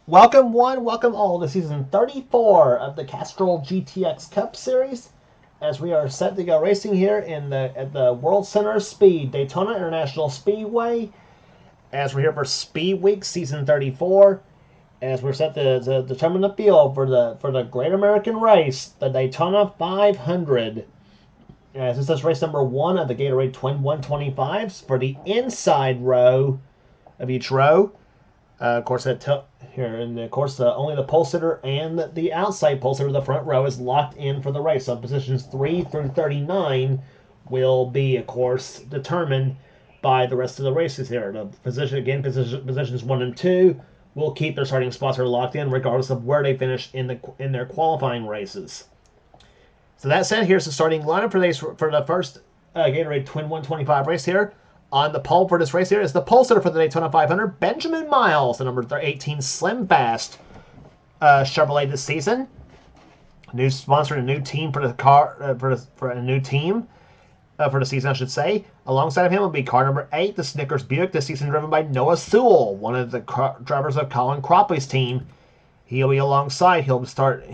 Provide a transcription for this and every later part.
Welcome one, welcome all to season 34 of the Castrol GTX Cup Series, as we are set to go racing here at the World Center of Speed, Daytona International Speedway, as we're here for Speed Week Season 34, as we're set to determine the field for the Great American Race, the Daytona 500. As this is race number 1 of the Gatorade Twin 125s for the inside row of each row. Of course, only the pole sitter and the outside pole sitter of the front row is locked in for the race. So positions 3 through 39 will be, of course, determined by the rest of the races here. The positions 1 and 2 will keep their starting spots are locked in regardless of where they finish in their qualifying races. So that said, here's the starting lineup for the first Gatorade Twin 125 race here. On the pole for this race here is the pole sitter for the Daytona 500, Benjamin Miles, the number 18 Slim Fast Chevrolet this season. New sponsor and a new team for the car for a new team for the season, I should say. Alongside of him will be car number 8, the Snickers Buick, this season driven by Noah Sewell, one of the drivers of Colin Cropley's team. He'll be alongside. He'll start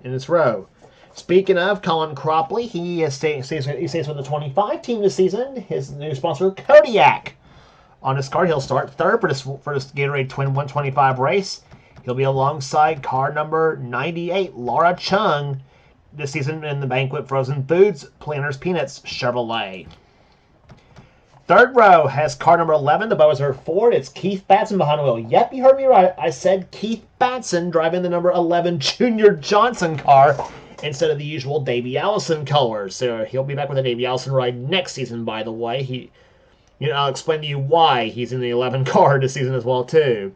in this row. Speaking of Colin Cropley, he stays with the 25 team this season. His new sponsor, Kodiak. On his car, he'll start third for this Gatorade Twin 125 race. He'll be alongside car number 98, Laura Chung, this season in the Banquet Frozen Foods Planters Peanuts Chevrolet. Third row has car number 11, the Boazer Ford. It's Keith Batson behind the wheel. Yep, you heard me right. I said Keith Batson driving the number 11 Junior Johnson car instead of the usual Davey Allison colors. So he'll be back with a Davey Allison ride next season, by the way. I'll explain to you why he's in the 11 car this season as well, too.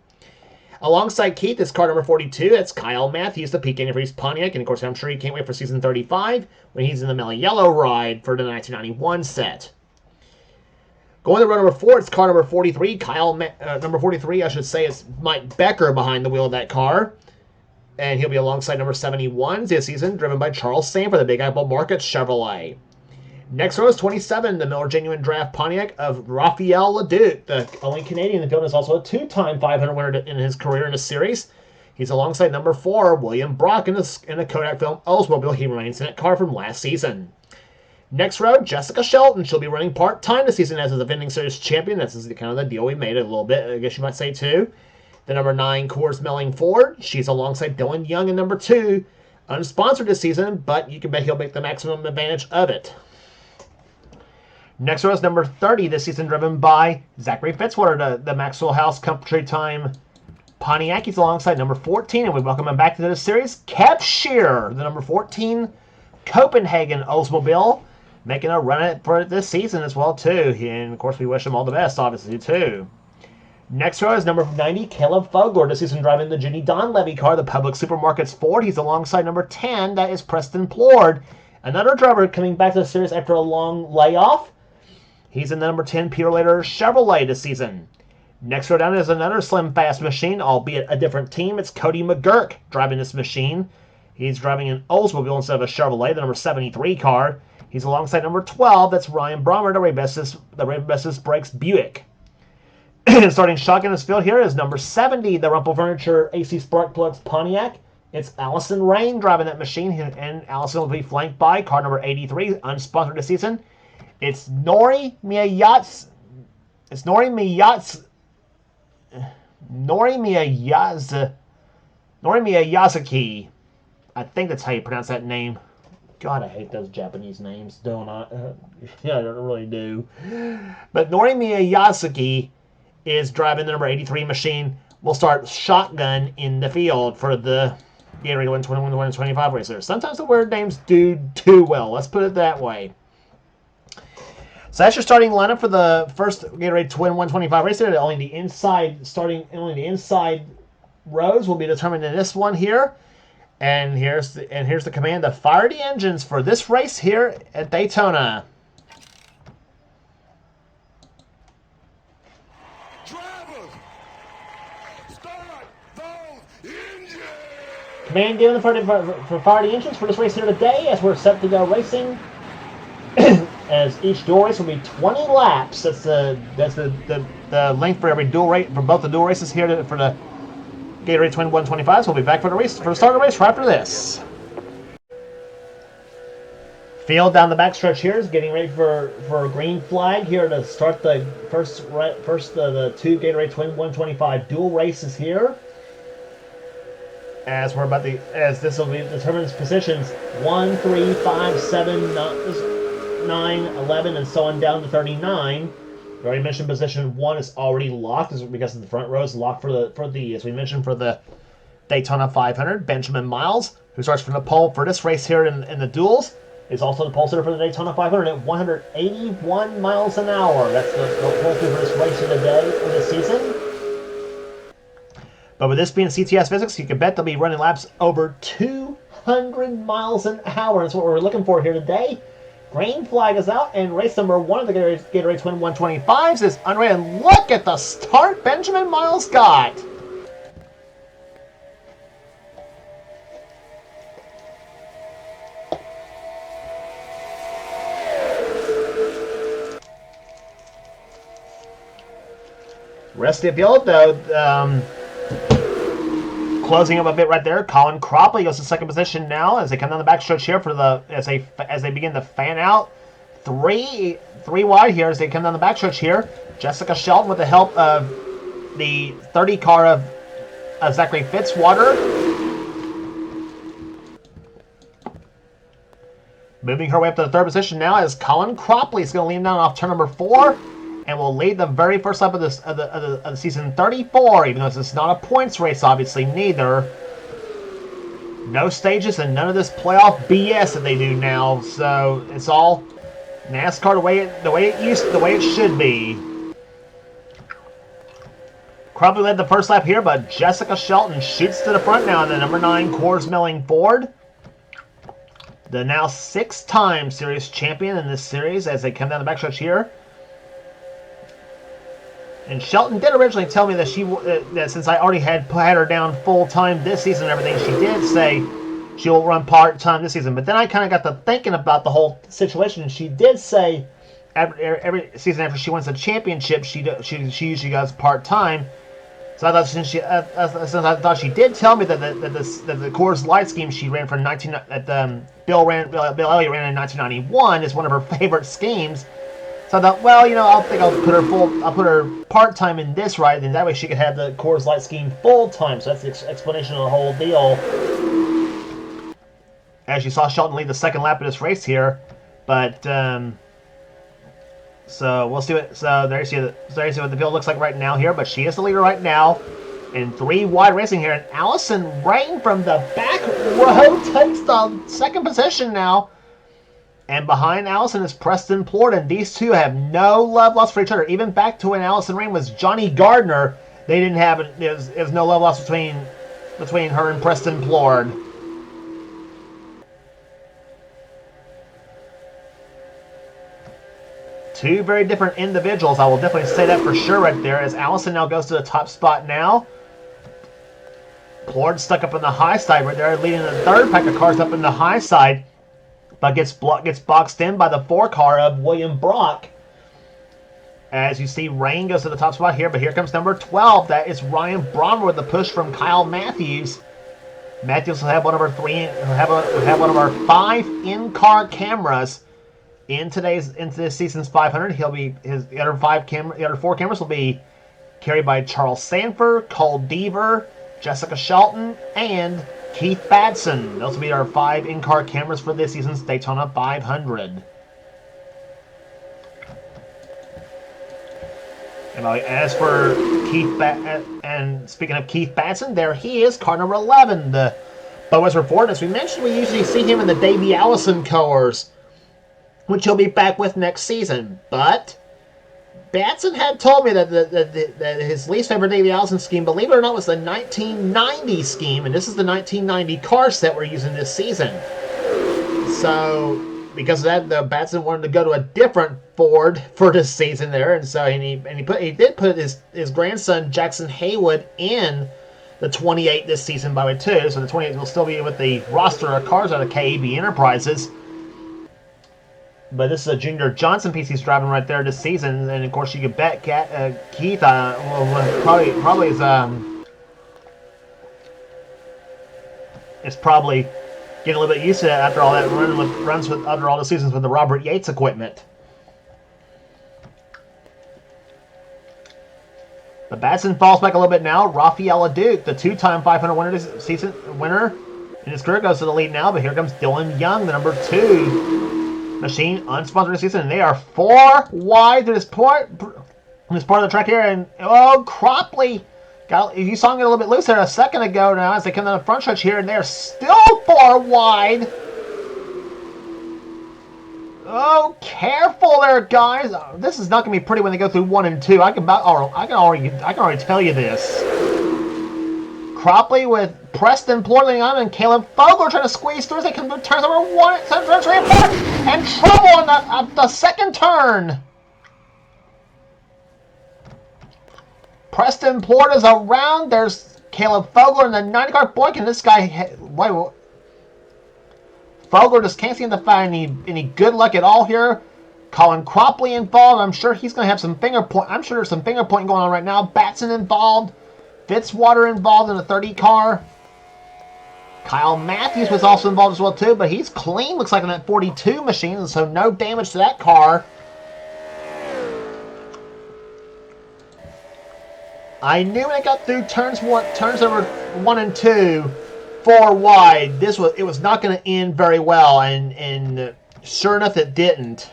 Alongside Keith is car number 42. That's Kyle Matthews, the Peak Antifreeze Pontiac. And, of course, I'm sure you can't wait for season 35 when he's in the Mellow Yellow ride for the 1991 set. Going to row number 4, it's car number 43. Number 43, I should say, is Mike Becker behind the wheel of that car. And he'll be alongside number 71 this season, driven by Charles Sanford, the Big Apple Market Chevrolet. Next row is 27, the Miller Genuine Draft Pontiac of Raphael Leduc. The only Canadian in the field is also a 2-time 500 winner in his career in the series. He's alongside number 4, William Brock, in the Kodak Film Oldsmobile. He remains in that car from last season. Next row, Jessica Shelton. She'll be running part-time this season as a defending series champion. That's kind of the deal we made a little bit, I guess you might say, too. The number 9, Coors Melling Ford. She's alongside Dylan Young in number 2. Unsponsored this season, but you can bet he'll make the maximum advantage of it. Next row is number 30 this season, driven by Zachary Fitzwater, the Maxwell House Country Time Pontiac. He's alongside number 14, and we welcome him back to this series, Cap Shearer, the number 14 Copenhagen Oldsmobile, making a run at it for this season as well, too. And, of course, we wish him all the best, obviously, too. Next row is number 90, Caleb Fogler, this season driving the Ginny Donlevy car, the Public Supermarkets Ford. He's alongside number 10, that is Preston Plord, another driver coming back to the series after a long layoff. He's in the number 10 Peter Later Chevrolet this season. Next row down is another Slim Fast machine, albeit a different team. It's Cody McGurk driving this machine. He's driving an Oldsmobile instead of a Chevrolet, the number 73 car. He's alongside number 12, that's Ryan Brommer, the Ray-Bessis Brakes Buick. Starting shotgun in this field here is number 70, the Rumpel Furniture AC Spark Plugs Pontiac. It's Allison Rain driving that machine, and Allison will be flanked by car number 83, unsponsored this season. It's Nori Miyazaki. I think that's how you pronounce that name. God, I hate those Japanese names, don't I? Yeah, I really do. But Nori Miyazaki is driving the number 83 machine. We'll start shotgun in the field for the Gatorade 125 racers. Sometimes the weird names do too well. Let's put it that way. So that's your starting lineup for the first Gatorade Twin 125 racer. Only the inside rows will be determined in this one here. And here's the command to fire the engines for this race here at Daytona. Drivers, start those engines. Command given for fire the engines for this race here today as we're set to go racing. as each dual race will be 20 laps. That's the length for every dual race for both the dual races here for the Gatorade Twin 125. So we'll be back for the start of the race right after this. Field down the backstretch here is getting ready for a green flag here to start the first the two Gatorade Twin 125 dual races here. As this will be determines positions 1, 3, 5, 7, 9, 11, and so on down to 39. We already mentioned position 1 is already locked because the front row is locked for the as we mentioned for the Daytona 500. Benjamin Miles, who starts from the pole for this race here in the duels, is also the pole sitter for the Daytona 500 at 181 miles an hour. That's the pole sitter for this race of the day for this season. But with this being CTS physics, you can bet they'll be running laps over 200 miles an hour. That's what we're looking for here today. Green flag is out, and race number 1 of the Gatorade Twin 125s is underway. And look at the start Benjamin Miles got. Rest of the field, though, closing up a bit right there. Colin Cropley goes to second position now as they come down the backstretch here for as they begin to fan out. Three wide here as they come down the backstretch here. Jessica Shelton with the help of the 30 car of Zachary Fitzwater. Moving her way up to the third position now as Colin Cropley is going to lean down off turn number 4. And will lead the very first lap of the season 34, even though this is not a points race, obviously, neither. No stages and none of this playoff BS that they do now, so it's all NASCAR the way it should be. Cropley led the first lap here, but Jessica Shelton shoots to the front now in the number 9 Coors Milling Ford. The now 6-time series champion in this series as they come down the backstretch here. And Shelton did originally tell me that that since I already had her down full-time this season and everything, she did say she'll run part-time this season. But then I kind of got to thinking about the whole situation, and she did say every season after she wins a championship, she usually goes part-time. So I thought since I thought she did tell me that the Coors Light scheme she ran for Bill Elliott ran in 1991 is one of her favorite schemes. So I thought, well, I'll put her part-time in this ride, and that way she could have the Coors Light scheme full-time. So that's the explanation of the whole deal. As you saw Shelton lead the second lap of this race here, but so we'll see what. So there you see what the field looks like right now here. But she is the leader right now, and 3 wide racing here. And Allison Rain from the back row takes the second position now. And behind Allison is Preston Plord, and these two have no love lost for each other. Even back to when Allison Rain was Johnny Gardner, they didn't have it. There was no love lost between her and Preston Plord. Two very different individuals. I will definitely say that for sure right there. As Allison now goes to the top spot now. Plord stuck up in the high side right there, leading the third pack of cars up in the high side. But gets boxed in by the 4 car of William Brock. As you see, Rain goes to the top spot here, but here comes number 12. That is Ryan Brommer with the push from Kyle Matthews. Matthews will have one of our 5 in-car cameras into this season's 500. The other 4 cameras will be carried by Charles Sanford, Cole Deaver, Jessica Shelton, and Keith Batson. Those will be our 5 in-car cameras for this season's Daytona 500. And as for and speaking of Keith Batson, there he is, car number 11, the Boas Report. As we mentioned, we usually see him in the Davey Allison cars, which he'll be back with next season. But Batson had told me that his least favorite Davey Allison scheme, believe it or not, was the 1990 scheme, and this is the 1990 car set we're using this season. So, because of that, the Batson wanted to go to a different Ford for this season there, and so he did put his grandson Jackson Haywood in the 28 this season by the way too. So the 28 will still be with the roster of cars out of KAB Enterprises. But this is a Junior Johnson piece he's driving right there this season, and of course you could bet Keith probably is probably getting a little bit used to that after all that runs with after all the seasons with the Robert Yates equipment. But Batson falls back a little bit now. Rafael Duke, the two-time 500 winner in his career, goes to the lead now. But here comes Dylan Young, the number 2 machine, unsponsored this season. And they are 4 wide to this part of the track here. And Cropley, you saw him get a little bit loose there a second ago now as they come down the front stretch here, and they're still 4 wide. Oh, careful there, guys! This is not going to be pretty when they go through 1 and 2. I can already tell you this. Cropley with Preston Plord on, and Caleb Fogler trying to squeeze through as they come through turns number 1, 2, 3, and 4, and trouble on the second turn. Preston Plord is around. There's Caleb Fogler in the 90 car. Boy, can this guy... Fogler just can't seem to find any good luck at all here. Colin Cropley involved. I'm sure he's going to have some finger point. I'm sure there's some finger pointing going on right now. Batson involved. Fitzwater involved in the 30 car. Kyle Matthews was also involved as well too, but he's clean. Looks like in that 42 machine, so no damage to that car. I knew when I got through turns number 1 and 2. 4 wide. It was not going to end very well, and sure enough, it didn't.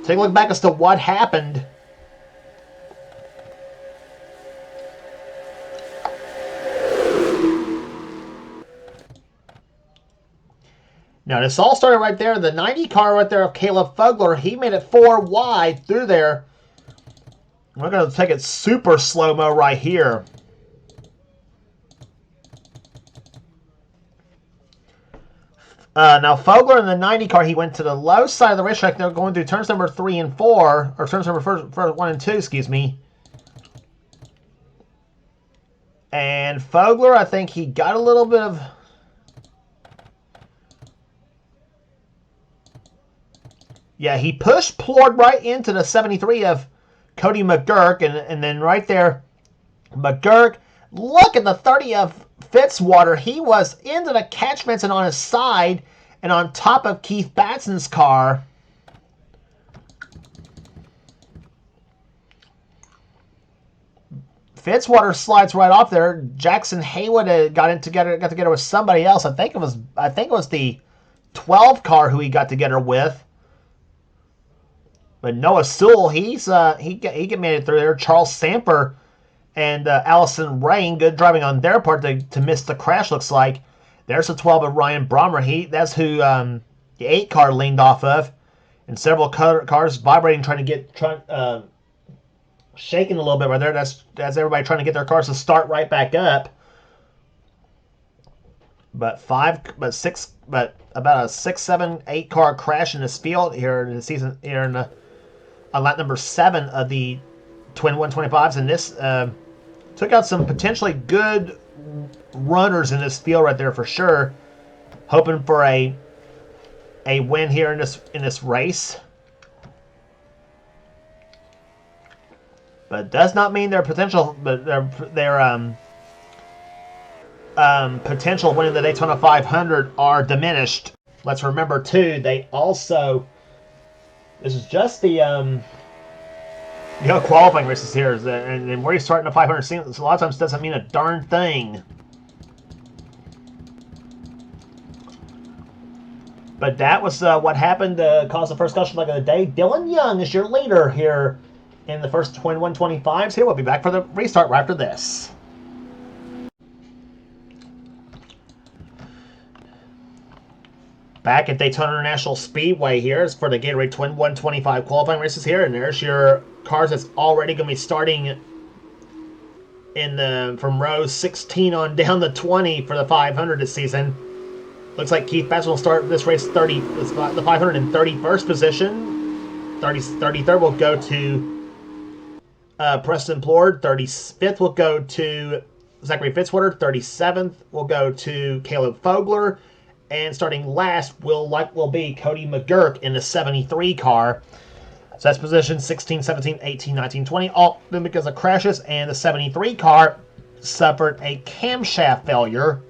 Take a look back as to what happened. Now, this all started right there. The 90 car right there of Caleb Fogler, he made it 4 wide through there. We're going to take it super slow-mo right here. Now, Fogler in the 90 car, he went to the low side of the racetrack. They're going through turns number 3 and 4, or turns number 1 and 2, excuse me. And Fogler, I think he got a little bit of... Yeah, he pushed Plord right into the 73 of Cody McGurk, and then right there, McGurk, look at the 30 of Fitzwater. He was into the catchments and on his side and on top of Keith Batson's car. Fitzwater slides right off there. Jackson Haywood got together with somebody else. I think it was the 12 car who he got together with. But Noah Sewell, he made it through there. Charles Samper and Allison Rain, good driving on their part to miss the crash, looks like. There's the 12 of Ryan Brommer. That's who the 8 car leaned off of. And several cars vibrating, shaking a little bit right there. That's everybody trying to get their cars to start right back up. But about a 6, 7, 8 car crash in this field here in the season here on lap number 7 of the Twin 125s, and this took out some potentially good runners in this field right there for sure. Hoping for a win here in this race, but does not mean their potential. But their potential winning the Daytona 500 are diminished. Let's remember too, they also, this is just the qualifying races here, and where you start in the 500 scene, a lot of times doesn't mean a darn thing. But that was what happened to cause the first caution flag of the day. Dylan Young is your leader here in the first Twin 125s. Here, we'll be back for the restart right after this. Back at Daytona International Speedway here is for the Gatorade Twin 125 qualifying races here, and there's your cars that's already going to be starting from row 16 on down to 20 for the 500 this season. Looks like Keith Batson will start this race the 500 in 31st position. 33rd will go to Preston Plord. 35th will go to Zachary Fitzwater. 37th will go to Caleb Fogler. And starting last will be Cody McGurk in the 73 car. So that's position 16, 17, 18, 19, 20. All because of crashes, and the 73 car suffered a camshaft failure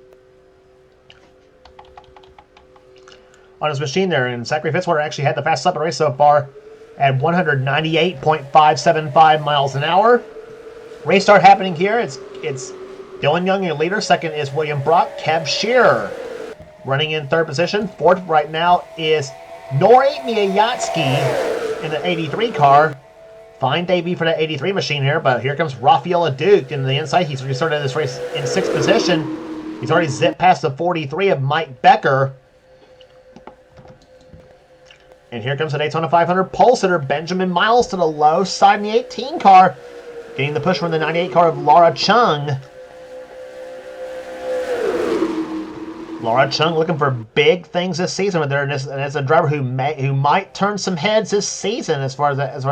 on his machine there. And Zachary Fitzwater actually had the fastest lap of the race so far at 198.575 miles an hour. Race start happening here. It's Dylan Young, your leader. Second is William Brock. Kev Shearer running in third position. Fourth right now is Nori Miyatsky in the 83 car. Fine debut for the 83 machine here, but here comes Rafaela Duke in the inside. He's restarted this race in sixth position. He's already zipped past the 43 of Mike Becker. And here comes the Daytona 500 pole sitter, Benjamin Miles, to the low side in the 18 car. Getting the push from the 98 car of Laura Chung. Laura Chung looking for big things this season with her, and as a driver who might turn some heads this season as far as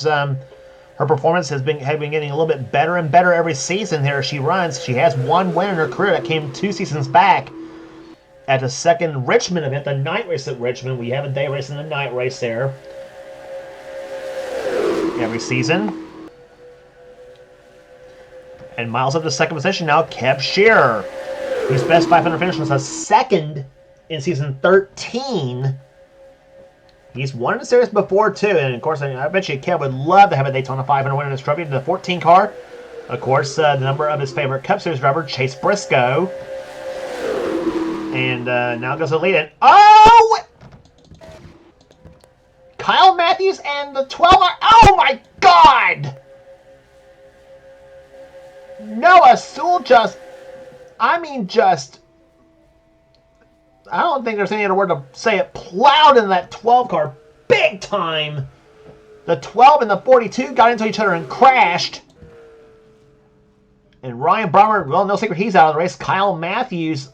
her performance has been getting a little bit better and better every season here she runs. She has one win in her career that came 2 seasons back at the second Richmond event, the night race at Richmond. We have a day race and a night race there every season. And Miles up to second position now, Kev Shearer, whose best 500 finish was a second in season 13. He's won in the series before, too. And, of course, I bet you Kev would love to have a Daytona 500 win in his trophy. The 14 car, of course, the number of his favorite Cup Series driver, Chase Briscoe. And now goes the lead in. Oh! Kyle Matthews and the 12 are... Oh, my God! Noah Sewell just... I don't think there's any other word to say it. Plowed in that 12 car big time. The 12 and the 42 got into each other and crashed. And Ryan Brummer, well, no secret, he's out of the race. Kyle Matthews,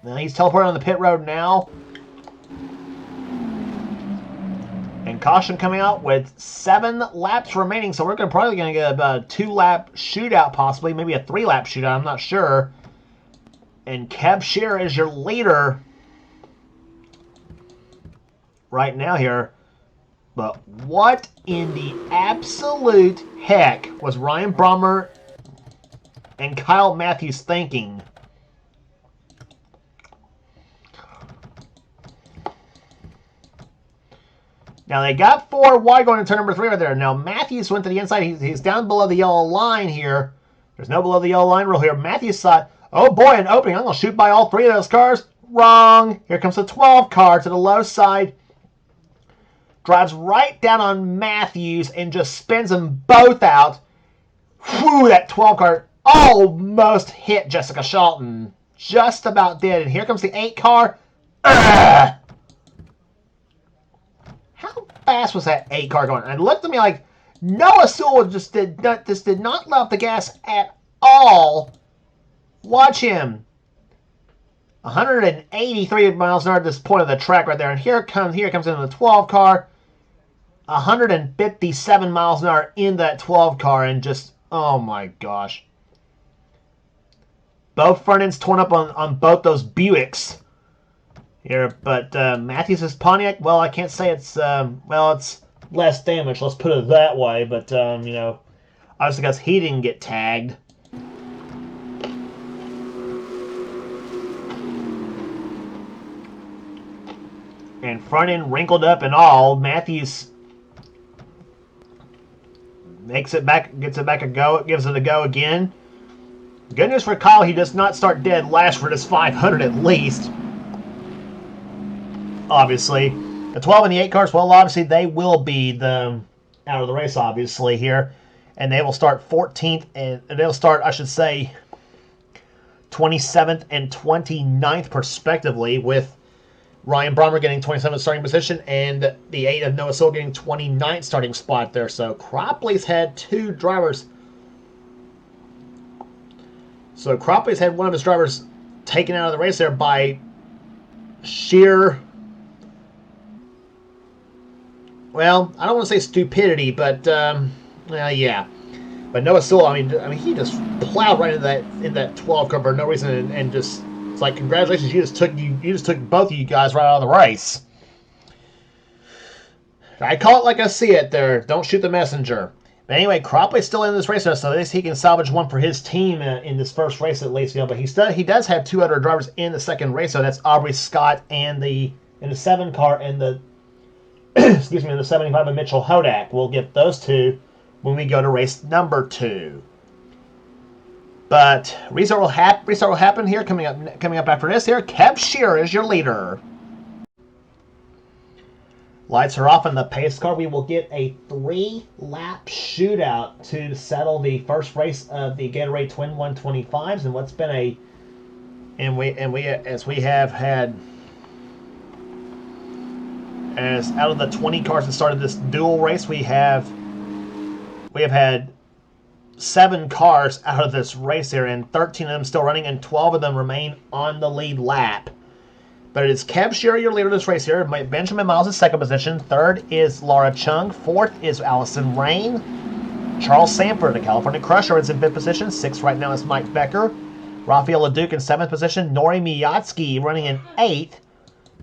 well, he's teleported on the pit road now. And caution coming out with 7 laps remaining. So we're probably going to get a 2-lap shootout, possibly. Maybe a 3-lap shootout, I'm not sure. And Kev Shearer is your leader right now here. But what in the absolute heck was Ryan Brummer and Kyle Matthews thinking? Now, they got 4 wide going into turn number 3 right there. Now, Matthews went to the inside. He's down below the yellow line here. There's no below the yellow line rule here. Matthews thought, oh boy, an opening. I'm going to shoot by all 3 of those cars. Wrong. Here comes the 12 car to the low side. Drives right down on Matthews and just spins them both out. Whew, that 12 car almost hit Jessica Shelton. Just about did. And here comes the 8 car. Ugh! How fast was that 8 car going? And it looked to me like Noah Sewell just did not let off the gas at all. Watch him. 183 miles an hour at this point of the track right there. And here comes in the 12 car. 157 miles an hour in that 12 car. And just, oh my gosh. Both front ends torn up on both those Buicks here. But Matthews' Pontiac, well, I can't say it's, it's less damage. Let's put it that way. But, obviously because he didn't get tagged. And front end wrinkled up and all. Matthews gets it back a go. It gives it a go again. Good news for Kyle, he does not start dead last for this 500 at least. Obviously. The 12 and the 8 cars, well, obviously they will be out of the race, obviously, here. And they will start 14th, and they'll start, I should say, 27th and 29th, respectively, with Ryan Brummer getting 27th starting position, and the 8 of Noah Sewell getting 29th starting spot there. So Cropley's had 2 drivers. So Cropley's had one of his drivers taken out of the race there by sheer, well, I don't want to say stupidity, but yeah. But Noah Sewell, I mean, he just plowed right into that 12 car for no reason, and just It's like, congratulations, you just took both of you guys right out of the race. I call it like I see it there. Don't shoot the messenger. But anyway, Cropley's still in this race, so at least he can salvage one for his team in this first race at least. But he does have two other drivers in the second race, so that's Aubrey Scott and in the 7 car and the excuse me, in the 75 of Mitchell Hodak. We'll get those two when we go to race number 2. But restart will happen here coming up after this. Here, Kev Shearer is your leader. Lights are off in the pace car. We will get a 3-lap shootout to settle the first race of the Gatorade Twin 125s, and what's been as out of the 20 cars that started this dual race, we have had 7 cars out of this race here, and 13 of them still running, and 12 of them remain on the lead lap. But it is Kev Shearer, your leader of this race here. Benjamin Miles is second position. Third is Laura Chung. Fourth is Allison Rain. Charles Sanford, the California Crusher, is in 5th position. 6th right now is Mike Becker. Rafael LeDuc in 7th position. Nori Miyatsky running in 8th.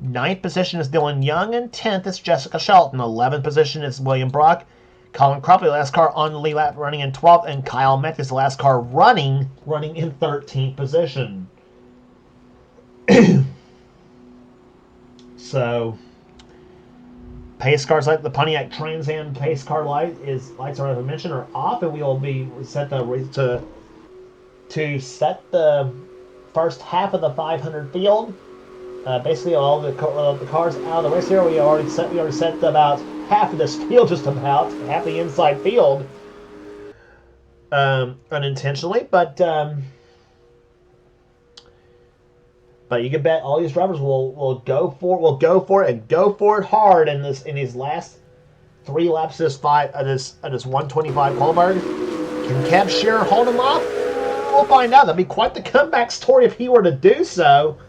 9th position is Dylan Young, and 10th is Jessica Shelton. 11th position is William Brock. Colin Cropley, the last car on the lead lap, running in 12th. And Kyle Metcalf, the last car running in 13th position. So, pace cars like the Pontiac Trans Am pace car lights are, as I mentioned, are off, and we will be set to set the first half of the 500 field. Basically, all the cars out of the race here. We already set about half of this field, just about half the inside field, unintentionally, but you can bet all these drivers will go for it and go for it hard in these last 3 laps of this 125 qualifier. Can Kev Shearer hold him off? We'll find out. That'd be quite the comeback story if he were to do so.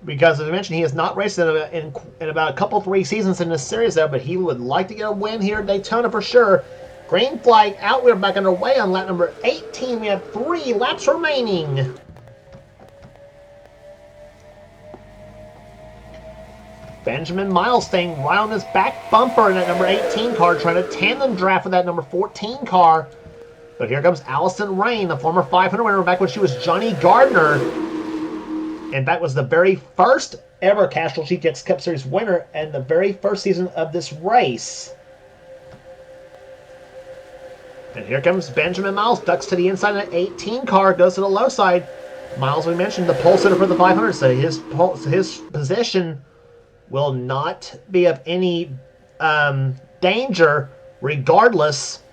Because as I mentioned, he has not raced in about a couple 3 seasons in this series though, but he would like to get a win here at Daytona for sure. Green flag out. We're back underway on lap number 18. We have 3 laps remaining. Benjamin Miles staying right on this back bumper in that number 18 car, trying to tandem draft with that number 14 car. But here comes Allison Rain, the former 500 winner back when she was Johnny Gardner. And that was the very first ever Castrol GTX Cup Series winner and the very first season of this race. And here comes Benjamin Miles, ducks to the inside of the 18 car, goes to the low side. Miles, we mentioned, the pole sitter for the 500, so his position will not be of any danger regardless.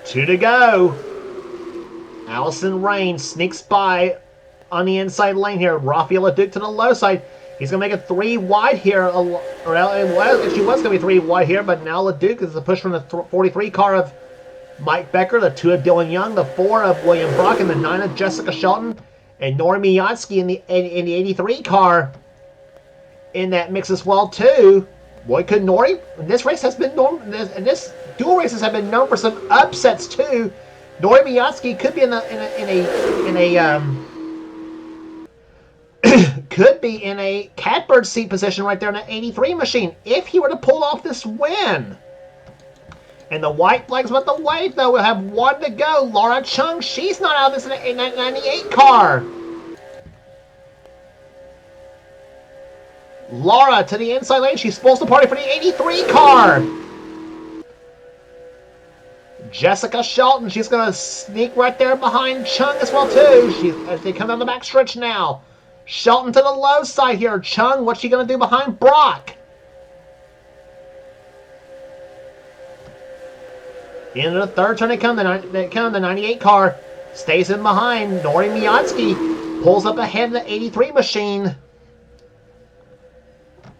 2 to go. Allison Rain sneaks by on the inside lane here. Rafael LeDuc to the low side. He's going to make it 3 wide here. She was going to be 3 wide here, but now LeDuc is the push from the 43 car of Mike Becker, the 2 of Dylan Young, the 4 of William Brock, and the 9 of Jessica Shelton. And Nori Miyatsky in the 83 car in that mix as well too. Boy, could Nori! This race has been this dual races have been known for some upsets too. Nori Miyatsky could be could be in a catbird seat position right there in the 83 machine if he were to pull off this win. And the white flag's about to wave, though. We'll have 1 to go. Laura Chung, she's not out of this in that 98 car. Laura to the inside lane. She's supposed to party for the 83 car. Jessica Shelton, she's going to sneak right there behind Chung as well, too. As they come down the back stretch now. Shelton to the low side here. Chung, what's she going to do behind Brock? Into the third turn they come. The 98 car stays in behind. Nori Miyatsky pulls up ahead of the 83 machine.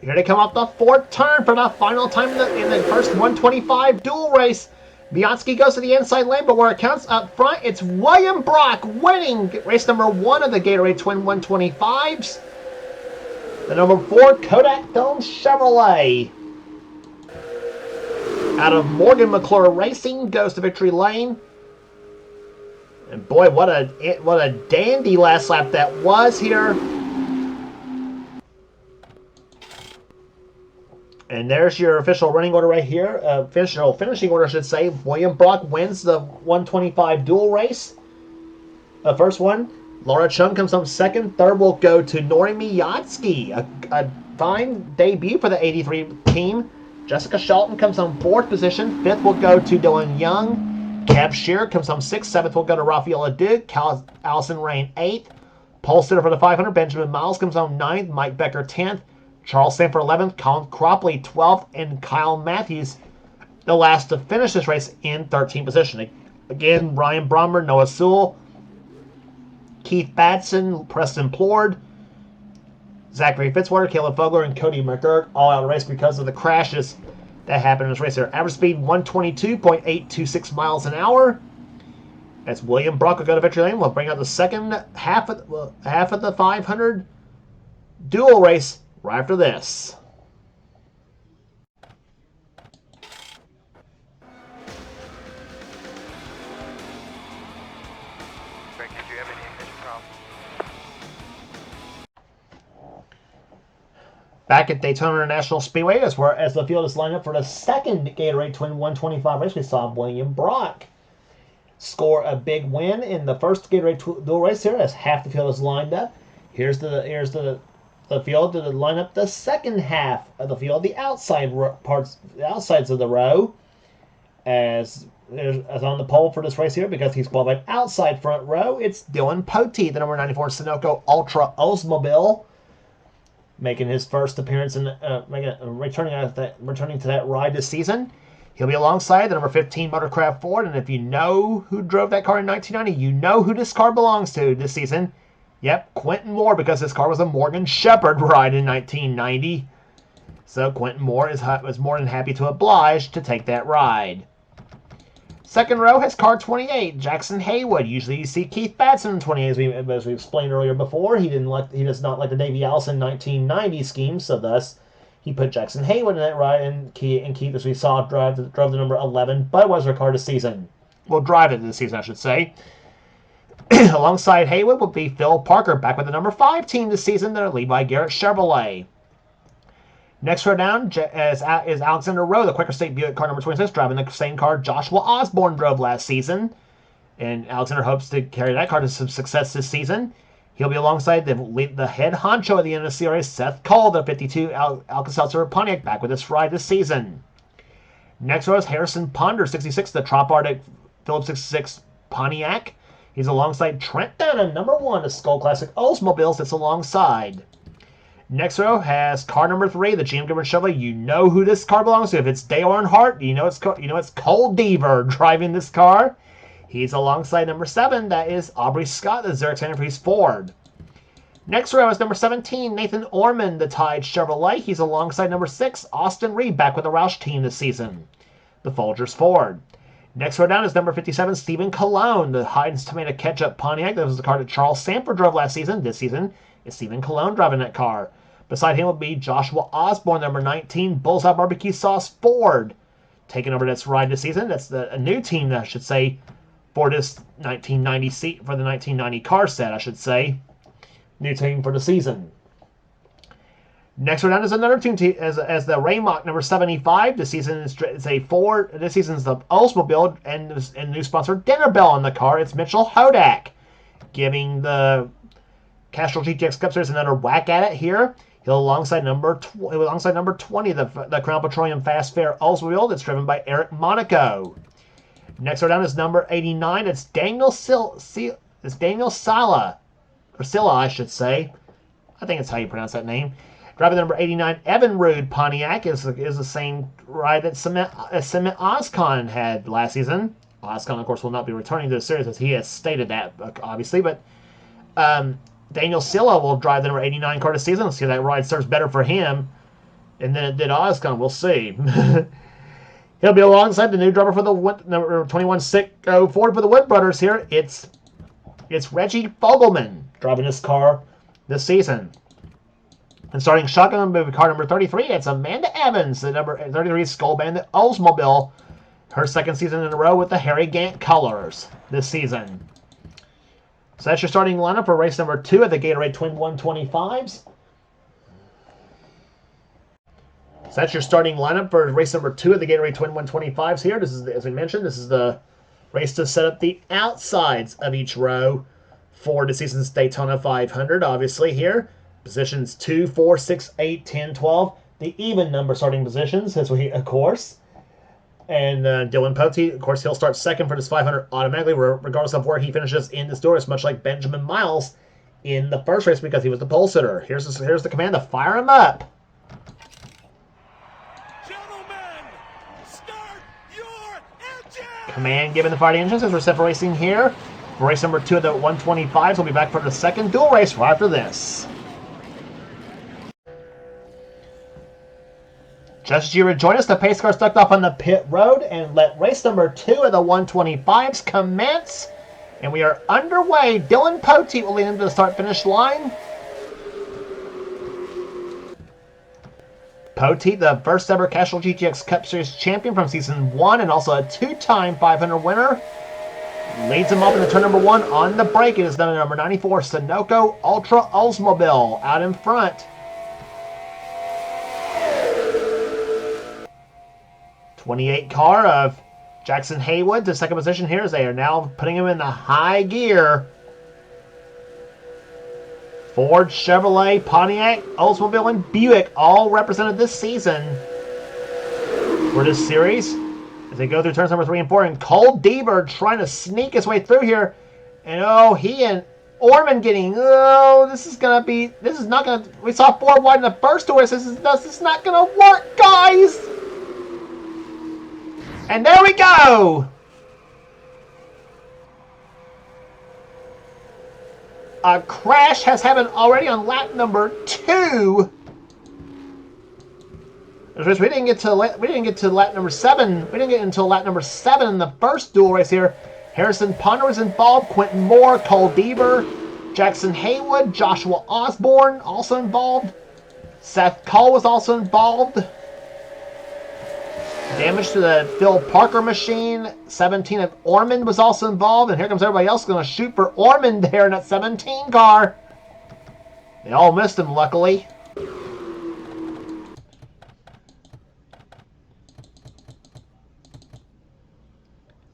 Here they come off the 4th turn for the final time in the first 125 dual race. Miyatsky goes to the inside lane, but where it counts up front, it's William Brock winning race number 1 of the Gatorade Twin 125s. The number 4 Kodak Film Chevrolet. Out of Morgan McClure Racing goes to victory lane. And boy, what a dandy last lap that was here. And there's your official running order right here. Official finishing order, I should say. William Brock wins the 125 dual race. The first one. Laura Chung comes home second. Third will go to Nori Miyatsky. A fine debut for the 83 team. Jessica Shelton comes home fourth position. Fifth will go to Dylan Young. Kev Shearer comes home sixth. Seventh will go to Rafaela Duke. Allison Rain eighth. Pole sitter for the 500. Benjamin Miles comes home ninth. Mike Becker 10th. Charles Sanford 11th. Colin Cropley 12th. And Kyle Matthews, the last to finish this race, in 13th position. Again, Ryan Brommer, Noah Sewell, Keith Batson, Preston Plord, Zachary Fitzwater, Caleb Fogler, and Cody McGurk all out of the race because of the crashes that happened in this race here. Average speed 122.826 miles an hour. As William Brock will go to victory lane, we'll bring out the second half of the 500 dual race right after this. Back at Daytona International Speedway, as the field is lined up for the second Gatorade Twin 125 race, we saw William Brock score a big win in the first Gatorade dual race here, as half the field is lined up. Here's the field to line up the second half of the field, the outsides of the row, as on the pole for this race here, because he's qualified outside front row. It's Dylan Potee, the number 94 Sunoco Ultra Oldsmobile, making his first appearance in returning to that ride this season. He'll be alongside the number 15 Motorcraft Ford, and if you know who drove that car in 1990, you know who this car belongs to this season. Yep, Quentin Moore, because this car was a Morgan Shepherd ride in 1990. So Quentin Moore was more than happy to oblige to take that ride. Second row has car 28, Jackson Haywood. Usually you see Keith Batson in 28, as we explained earlier before. He does not like the Davey Allison 1990 scheme, so thus he put Jackson Haywood in that ride, and Keith, as we saw, drove the number 11 Budweiser car this season. Well, drive it this season, I should say. Alongside Haywood will be Phil Parker, back with the number 5 team this season. They're led by Garrett Chevrolet. Next row down is Alexander Rowe, the Quaker State Buick car number 26, driving the same car Joshua Osborne drove last season. And Alexander hopes to carry that car to some success this season. He'll be alongside the head honcho of the NNSCRA, Seth Cole, the 52 Alka-Seltzer Pontiac, back with this ride this season. Next row is Harrison Ponder, 66, the Trop Arctic Phillips 66 Pontiac. He's alongside Trent Dunham, number 1, the Skull Classic Oldsmobiles, that's alongside. Next row has car number 3, the GM Goodwin Chevrolet. You know who this car belongs to. If it's Dale Earnhardt, you know it's Cole Deaver driving this car. He's alongside number 7. That is Aubrey Scott, the Xerox Antifreeze Ford. Next row is number 17, Nathan Orman, the Tide Chevrolet. He's alongside number 6, Austin Reed, back with the Roush team this season, the Folgers Ford. Next row down is number 57, Stephen Colon, the Heinz Tomato Ketchup Pontiac. That was the car that Charles Sanford drove last season. This season, it's Stephen Colon driving that car. Beside him will be Joshua Osborne, number 19, Bullseye Barbecue Sauce Ford, taking over this ride this season. That's a new team, I should say, for this 1990 car set, I should say. New team for the season. Next one down is another team as the Raymock number 75. This season it's a Ford. This season's the Oldsmobile and new sponsor Dinner Bell on the car. It's Mitchell Hodak, giving the Castrol GTX Cup Series another whack at it here. He'll alongside number 20, the Crown Petroleum Fast Fair Oldsmobile that's driven by Eric Monaco. Next one down is number 89. It's Daniel Silla, or Silla, I should say. I think that's how you pronounce that name. Driving the number 89 Evan Rude Pontiac is the same ride that Cement Ozcon had last season. Ozcon, of course, will not be returning to the series, as he has stated that, obviously. But Daniel Silla will drive the number 89 car this season. Let's see if that ride serves better for him and then it did Ozcon. We'll see. He'll be alongside the new driver for the number 21 Sitco Ford for the Wood Brothers here. It's Reggie Fogelman driving this car this season. And starting shotgun with car number 33, it's Amanda Evans, the number 33 Skull Bandit Oldsmobile. Her second season in a row with the Harry Gant colors this season. So that's your starting lineup for race number 2 at the Gatorade Twin 125s. So that's your starting lineup for race number 2 of the Gatorade Twin 125s here. This is, as we mentioned, this is the race to set up the outsides of each row for the season's Daytona 500, obviously here. Positions 2, 4, 6, 8, 10, 12. The even number starting positions, as we, of course. And Dylan Pote, of course, he'll start second for this 500 automatically, regardless of where he finishes in this race, much like Benjamin Miles in the first race because he was the pole sitter. Here's the command to fire him up. Command given the fire engines as we're set for racing here. For race number 2 of the 125s, we'll be back for the second dual race right after this. Just as you rejoin us, the pace car stuck off on the pit road and let race number 2 of the 125s commence. And we are underway. Dylan Pote will lead him to the start-finish line. Pote, the first ever Castrol GTX Cup Series champion from Season 1 and also a 2-time 500 winner. Leads him up in the turn number 1 on the brake. It is done in number 94 Sunoco Ultra Oldsmobile out in front. 28 car of Jackson Haywood to second position here as they are now putting him in the high gear. Ford, Chevrolet, Pontiac, Oldsmobile, and Buick all represented this season for this series as they go through turns number 3 and 4. And Cole Deaver trying to sneak his way through here. And he and Orman getting, this is not going to, we saw 4 wide in the first race. This is not going to work, guys. And there we go. A crash has happened already on lap number 2. We didn't get to lap number 7. We didn't get until lap number 7 in the first dual race here. Harrison Ponder was involved. Quentin Moore, Cole Deaver, Jackson Haywood, Joshua Osborne also involved. Seth Cole was also involved. Damage to the Phil Parker machine. 17 of Ormond was also involved. And here comes everybody else going to shoot for Ormond there in that 17 car. They all missed him, luckily.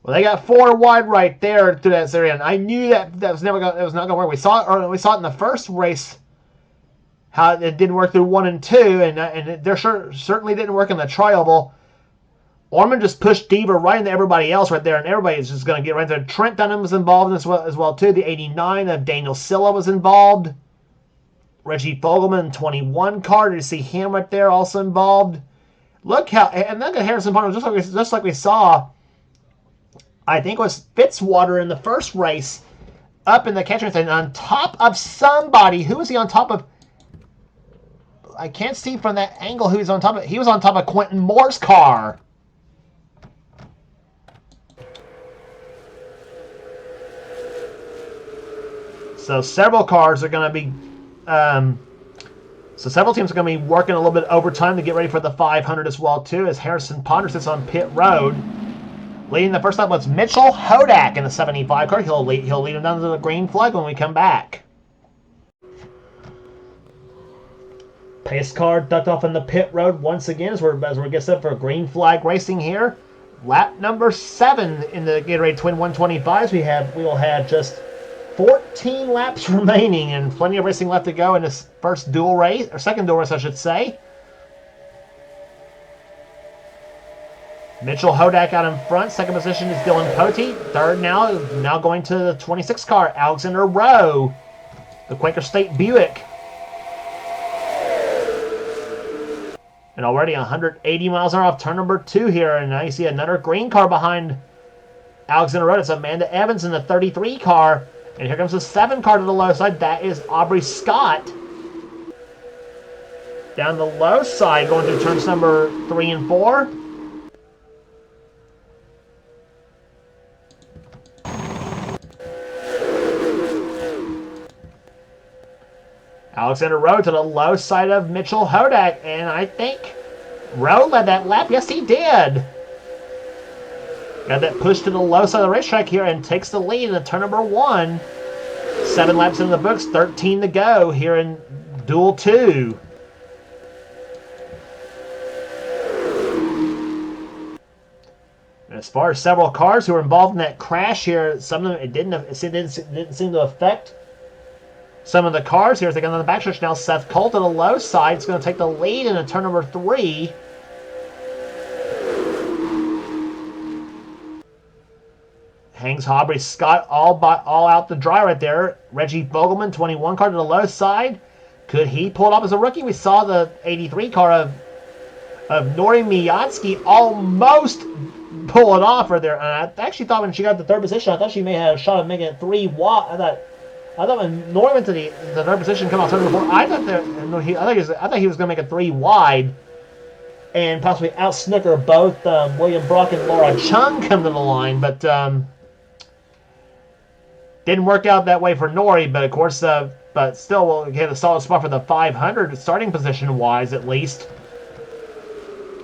Well, they got 4 wide right there through that area, and I knew that was not going to work. We saw it in the first race how it didn't work through 1 and 2, and it certainly didn't work in the trial. Orman just pushed Deaver right into everybody else right there, and everybody's just going to get right there. Trent Dunham was involved as well too. The 89 of Daniel Silla was involved. Reggie Fogelman, 21 car. Did you see him right there also involved? Look at Harrison Palmer, just like we saw. I think it was Fitzwater in the first race up in the catchment stand on top of somebody. Who was he on top of? I can't see from that angle who he's on top of. He was on top of Quentin Moore's car. So several cars are going to be, several teams are going to be working a little bit overtime to get ready for the 500 as well too. As Harrison Ponder sits on pit road, leading the first lap was Mitchell Hodak in the 75 car. He'll lead him down to the green flag when we come back. Pace car ducked off in the pit road once again as we're getting set for green flag racing here. Lap number 7 in the Gatorade Twin 125s. We will have just 14 laps remaining and plenty of racing left to go in this first dual race, or second dual race, I should say. Mitchell Hodak out in front. Second position is Dylan Pote. Third now going to the 26 car, Alexander Rowe, the Quaker State Buick. And already 180 miles an hour off turn number 2 here. And now you see another green car behind Alexander Rowe. It's Amanda Evans in the 33 car. And here comes the 7 car to the low side. That is Aubrey Scott. Down the low side, going through turns number 3 and 4. Alexander Rowe to the low side of Mitchell Hodak. And I think Rowe led that lap. Yes, he did. Got that push to the low side of the racetrack here and takes the lead in the turn number 1. 7 laps in the books, 13 to go here in Duel 2. As far as several cars who were involved in that crash here, some of them it didn't seem to affect some of the cars here. As they get on the backstretch now, Seth Colt to the low side is going to take the lead in turn number 3. Hangs Aubrey Scott all out the dry right there. Reggie Fogelman, 21 car to the low side. Could he pull it off as a rookie? We saw the 83 car of Nori Miyatsky almost pull it off right there. And I actually thought when she got the third position, I thought she may have a shot of making it 3 wide. I thought when Nori went to the third position, come out turn number 4, I thought he was going to make it 3 wide and possibly out snooker both William Brock and Laura Chung come to the line, but didn't work out that way for Nori. But of course, but still will get a solid spot for the 500 starting position wise at least.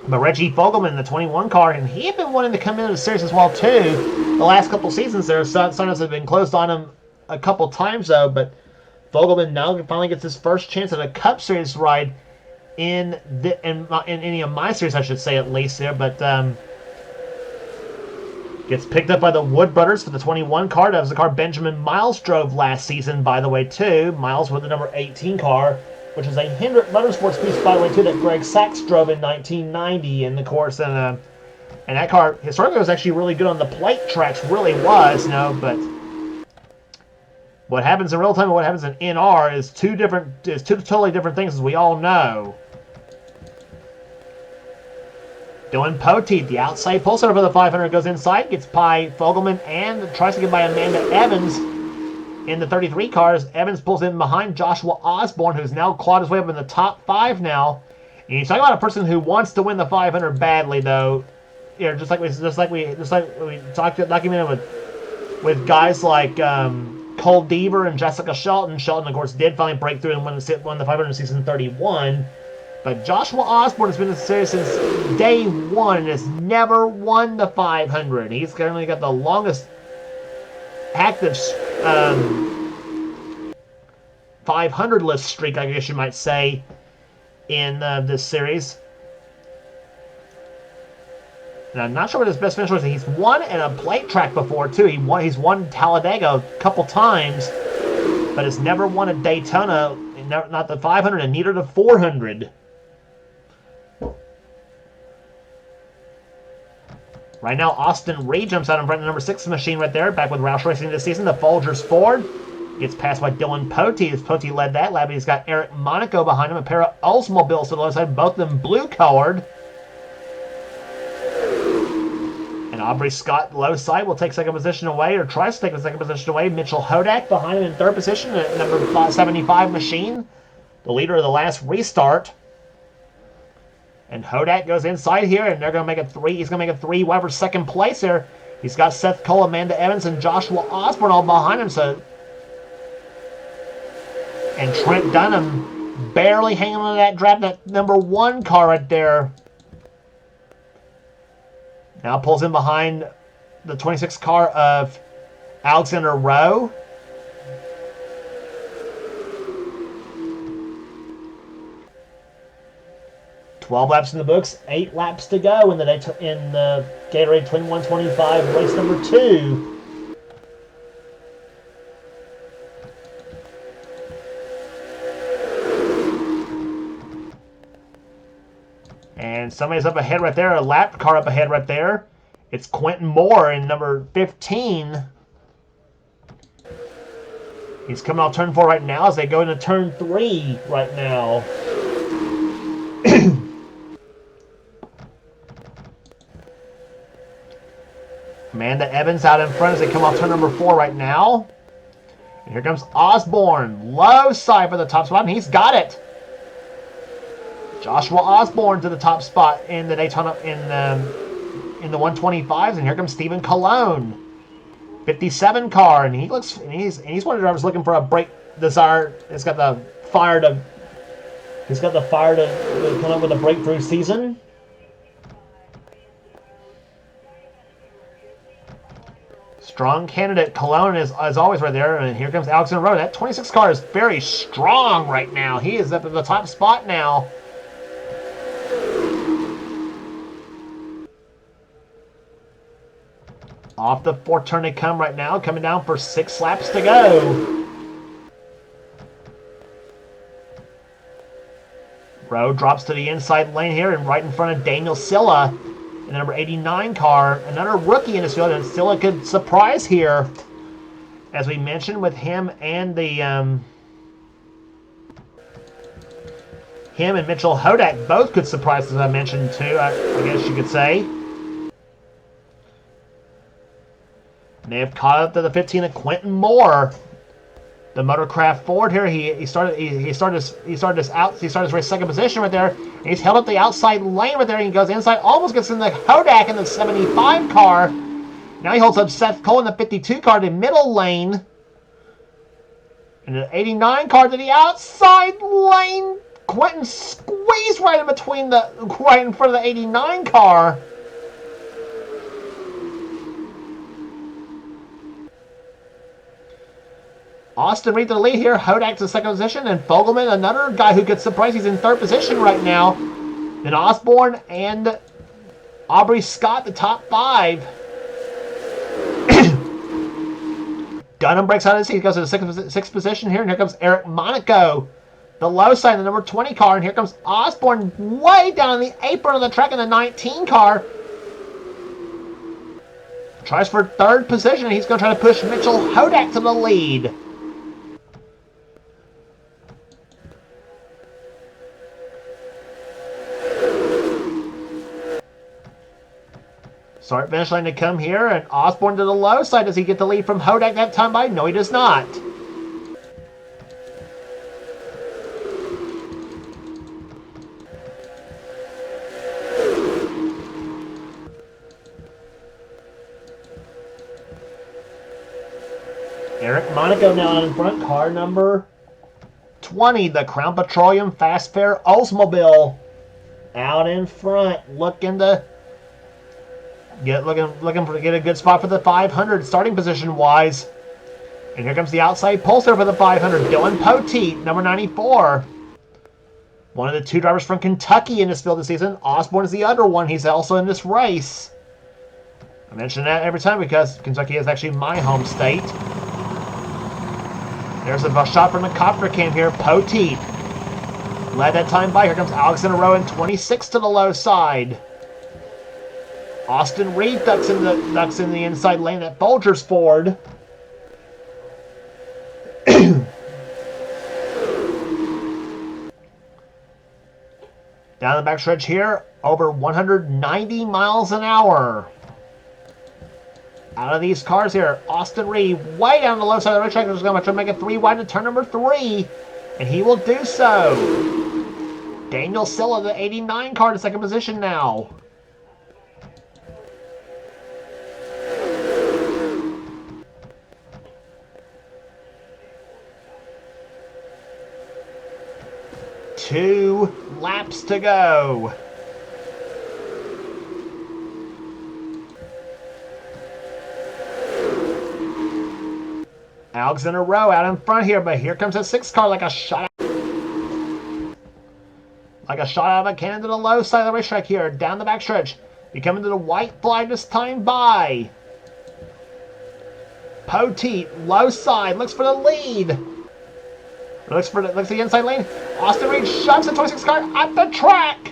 But Reggie Fogelman, the 21 car, and he had been wanting to come into the series as well too. The last couple seasons there, Sonos have been closed on him a couple times though. But Fogelman now finally gets his first chance at a Cup Series ride in any of my series, I should say at least there. But gets picked up by the Wood Brothers for the 21 car. That was the car Benjamin Miles drove last season, by the way too. Miles with the number 18 car, which is a Hendrick Motorsports piece, by the way, too, that Greg Sachs drove in 1990 in the course. And that car, historically, was actually really good on the plate tracks, really was, but what happens in real time and what happens in NR is two totally different things, as we all know. Dylan Poteet, the outside pole setter for the 500, goes inside, gets by Fogelman, and tries to get by Amanda Evans in the 33 cars. Evans pulls in behind Joshua Osborne, who's now clawed his way up in the top 5 now. And he's talking about a person who wants to win the 500 badly, though. You know, just like we talked documented with guys like Cole Deaver and Jessica Shelton. Shelton, of course, did finally break through and won the 500 season 31. But Joshua Osborne has been in the series since day 1 and has never won the 500. He's currently got the longest active 500 list streak, I guess you might say, in this series. And I'm not sure what his best finish was. He's won at a plate track before too. He's won Talladega a couple times, but has never won at Daytona. Not the 500 and neither the 400. Right now, Austin Reed jumps out in front of the number 6 machine right there, back with Roush Racing this season. The Folgers Ford gets passed by Dylan Poteet as Poteet led that lap. He's got Eric Monaco behind him, a pair of Oldsmobiles to the left side, both of them blue-colored. And Aubrey Scott, low side, will take second position away, or tries to take the second position away. Mitchell Hodak behind him in third position at number 75 machine, the leader of the last restart. And Hodak goes inside here, and they're going to make it 3. He's going to make it 3 wide for second place here. He's got Seth Cole, Amanda Evans, and Joshua Osborne all behind him. And Trent Dunham barely hanging on to that grab, that number 1 car right there. Now pulls in behind the 26 car of Alexander Rowe. $12 laps in the books, 8 laps to go in the Gatorade Twin 125 race number 2. And somebody's up ahead right there, a lap car up ahead right there. It's Quentin Moore in number 15. He's coming off turn 4 right now as they go into turn 3 right now. Amanda Evans out in front as they come off turn number 4 right now. And here comes Osborne. Low side for the top spot, and he's got it. Joshua Osborne to the top spot in the Daytona in the 125s, and here comes Stephen Colon, 57 car, and he's one of the drivers looking for a break desire. He's got the fire to come up with a breakthrough season. Strong candidate. Cologne is always right there. And here comes Alexander Rowe. That 26 car is very strong right now. He is up at the top spot now. Off the fourth turn they come right now. Coming down for 6 laps to go. Rowe drops to the inside lane here and right in front of Daniel Silla. The number 89 car, another rookie in this field, and still a good surprise here. As we mentioned with him and the him and Mitchell Hodak, both good surprises I mentioned too, I guess you could say. They have caught up to the 15 of Quentin Moore. The Motorcraft Ford here, he started his race second position right there. And he's held up the outside lane right there. And he goes inside, almost gets in the Hodak in the 75 car. Now he holds up Seth Cole in the 52 car, the middle lane. And the 89 car to the outside lane. Quentin squeezed right in front of the 89 car. Austin Reed to the lead here. Hodak to the second position. And Fogelman, another guy who gets surprised. He's in third position right now. Then Osborne and Aubrey Scott, the top 5. Dunham breaks out of his seat. He goes to the sixth position here. And here comes Eric Monaco, the low side, the number 20 car. And here comes Osborne way down the apron of the track in the 19 car. Tries for third position. And he's going to try to push Mitchell Hodak to the lead. Start finish line to come here, and Osborne to the low side. Does he get the lead from Hodak that time by? No, he does not. Eric Monaco now out in front. Car number 20, the Crown Petroleum Fast Fare Oldsmobile, out in front, looking to get a good spot for the 500 starting position wise. And here comes the outside pulser for the 500. Dylan Poteet, number 94. One of the 2 drivers from Kentucky in this field this season. Osborne is the other one. He's also in this race. I mention that every time because Kentucky is actually my home state. There's a shot from the copter cam here. Poteet led that time by. Here comes Alexander Rowe in 26 to the low side. Austin Reed ducks in the inside lane at Folgers Ford. Down the backstretch here, over 190 miles an hour. Out of these cars here, Austin Reed way down the low side of the racetrack. Is going to try to make a 3 wide to turn number 3, and he will do so. Daniel Silla, the 89 car, to second position now. Two laps to go. Alexander Rowe out in front here, but here comes a 6 car like a shot out of a cannon to the low side of the racetrack here. Down the backstretch. We come into the white flag this time by. Poteet, low side, looks for the lead. Looks for the inside lane. Austin Reed shoves the 26 car at the track.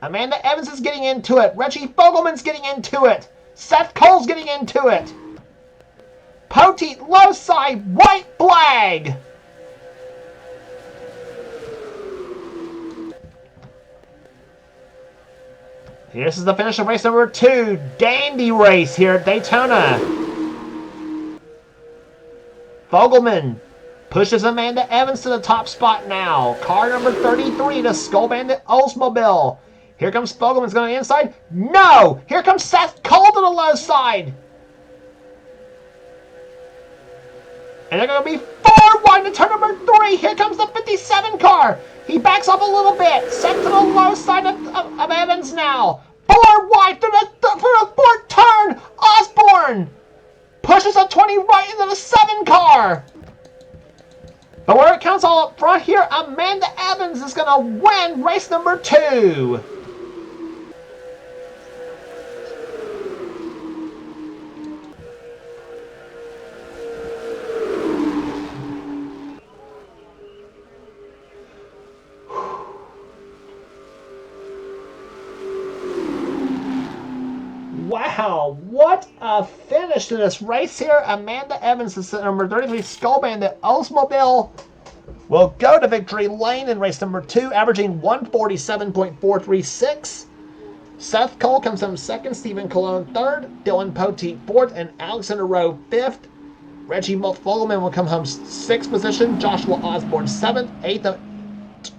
Amanda Evans is getting into it. Reggie Fogelman's getting into it. Seth Cole's getting into it. Poteet, low side, white flag. This is the finish of race number 2. Dandy race here at Daytona. Fogelman pushes Amanda Evans to the top spot now. Car number 33, the Skull Bandit Oldsmobile. Here comes Fogelman's going to the inside. No! Here comes Seth Cole to the low side. And they're going to be 4 wide to turn number 3. Here comes the 57 car. He backs up a little bit. Set to the low side of Evans now. 4 wide for the 4th turn. Osborne pushes a 20 right into the 7 car. But where it counts all up front here, Amanda Evans is going to win race number 2. Wow, what a finish to this race here. Amanda Evans is number 33 Skull Bandit Oldsmobile will go to victory lane in race number 2, averaging 147.436. Seth Cole comes home second, Stephen Colon third, Dylan Poteet fourth, and Alexander Rowe fifth. Reggie Fogelman will come home sixth position, Joshua Osborne seventh, eighth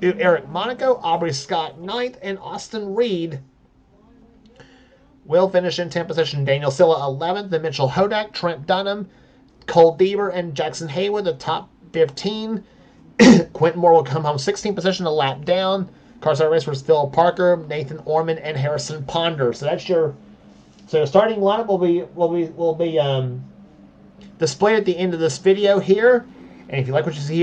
Eric Monaco, Aubrey Scott ninth, and Austin Reed will finish in 10th position. Daniel Silla 11th, then Mitchell Hodak, Trent Dunham, Cole Deaver, and Jackson Haywood, the top 15. Quentin Moore will come home 16th position, a lap down. Car start race was Phil Parker, Nathan Orman, and Harrison Ponder. So that's your starting lineup will be displayed at the end of this video here. And if you like what you see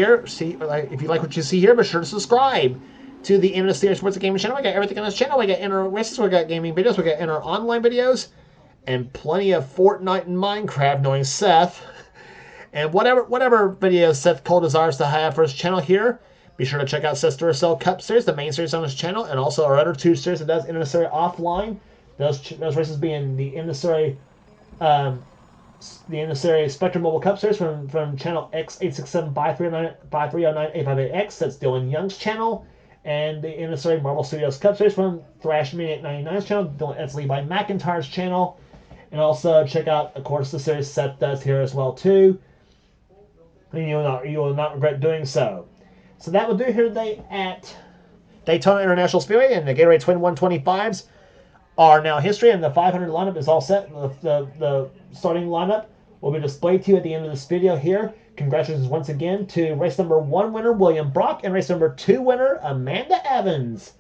here, be sure to subscribe to the NNSCRA Sports and Gaming channel. We got everything on this channel. We got inner races, we got gaming videos, we got inner online videos, and plenty of Fortnite and Minecraft, knowing Seth. And whatever videos Seth Cole desires to have for his channel here, be sure to check out Seth's Duracell Cup series, the main series on his channel, and also our other 2 series that does NNSCRA offline. Those races being the NNSCRA Spectrum Mobile Cup series from channel X867-5309-858X. That's Dylan Young's channel. And the NNSCRA Marvel Studios Cup series from Thrash Media 899's channel. That's Levi McIntyre's channel. And also check out, of course, the series Seth does here as well, too. And you will not regret doing so. So that will do here today at Daytona International Speedway. And the Gatorade Twin 125s are now history. And the 500 lineup is all set. The starting lineup will be displayed to you at the end of this video here. Congratulations once again to race number 1 winner, William Brock, and race number 2 winner, Amanda Evans.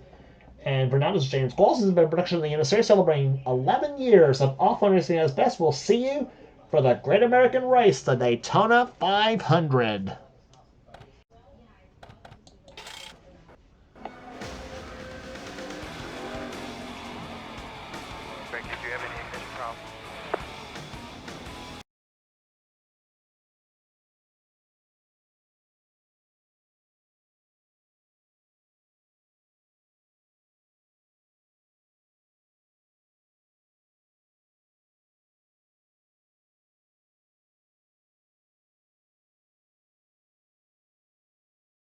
And for now, this is James Qualls. This has been a production of the NNSCRA celebrating 11 years of offline racing at its best. We'll see you for the Great American Race, the Daytona 500.